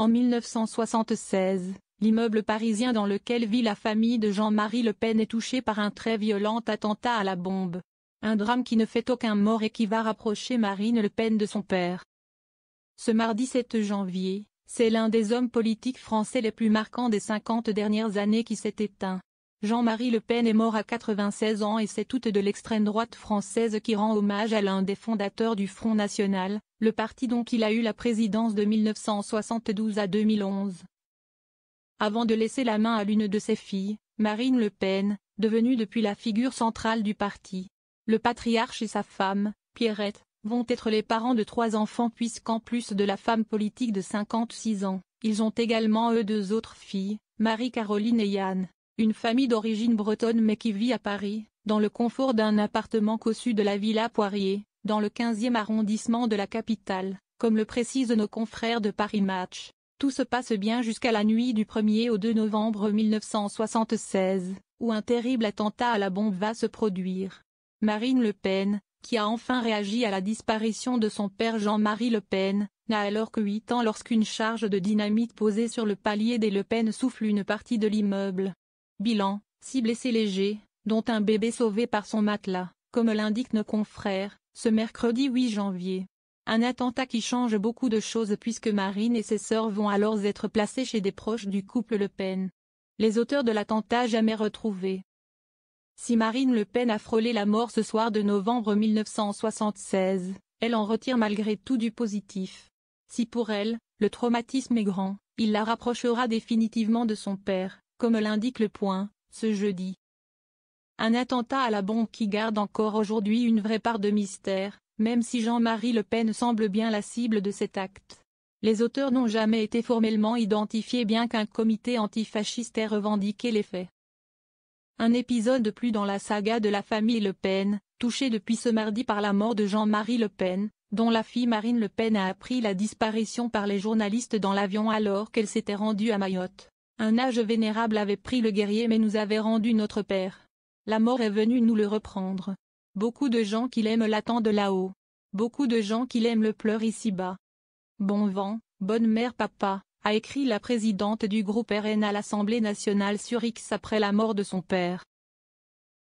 En 1976, l'immeuble parisien dans lequel vit la famille de Jean-Marie Le Pen est touché par un très violent attentat à la bombe. Un drame qui ne fait aucun mort et qui va rapprocher Marine Le Pen de son père. Ce mardi 7 janvier, c'est l'un des hommes politiques français les plus marquants des 50 dernières années qui s'est éteint. Jean-Marie Le Pen est mort à 96 ans et c'est toute de l'extrême droite française qui rend hommage à l'un des fondateurs du Front National, le parti dont il a eu la présidence de 1972 à 2011. Avant de laisser la main à l'une de ses filles, Marine Le Pen, devenue depuis la figure centrale du parti. Le patriarche et sa femme, Pierrette, vont être les parents de 3 enfants puisqu'en plus de la femme politique de 56 ans, ils ont également 2 autres filles, Marie-Caroline et Yann, une famille d'origine bretonne mais qui vit à Paris, dans le confort d'un appartement cossu de la Villa Poirier, dans le 15e arrondissement de la capitale, comme le précisent nos confrères de Paris Match. Tout se passe bien jusqu'à la nuit du 1er au 2 novembre 1976, où un terrible attentat à la bombe va se produire. Marine Le Pen, qui a enfin réagi à la disparition de son père Jean-Marie Le Pen, n'a alors que 8 ans lorsqu'une charge de dynamite posée sur le palier des Le Pen souffle une partie de l'immeuble. Bilan, 6 blessés légers, dont un bébé sauvé par son matelas, comme l'indiquent nos confrères, ce mercredi 8 janvier. Un attentat qui change beaucoup de choses puisque Marine et ses sœurs vont alors être placées chez des proches du couple Le Pen. Les auteurs de l'attentat jamais retrouvés. Si Marine Le Pen a frôlé la mort ce soir de novembre 1976, elle en retire malgré tout du positif. Si pour elle, le traumatisme est grand, il la rapprochera définitivement de son père, comme l'indique Le Point, ce jeudi. Un attentat à la bombe qui garde encore aujourd'hui une vraie part de mystère, même si Jean-Marie Le Pen semble bien la cible de cet acte. Les auteurs n'ont jamais été formellement identifiés bien qu'un comité antifasciste ait revendiqué les faits. Un épisode de plus dans la saga de la famille Le Pen, touchée depuis ce mardi par la mort de Jean-Marie Le Pen, dont la fille Marine Le Pen a appris la disparition par les journalistes dans l'avion alors qu'elle s'était rendue à Mayotte. Un âge vénérable avait pris le guerrier mais nous avait rendu notre père. La mort est venue nous le reprendre. Beaucoup de gens qui l'aiment l'attendent là-haut. Beaucoup de gens qui l'aiment le pleurent ici-bas. Bon vent, bonne mère papa, a écrit la présidente du groupe RN à l'Assemblée nationale sur X après la mort de son père.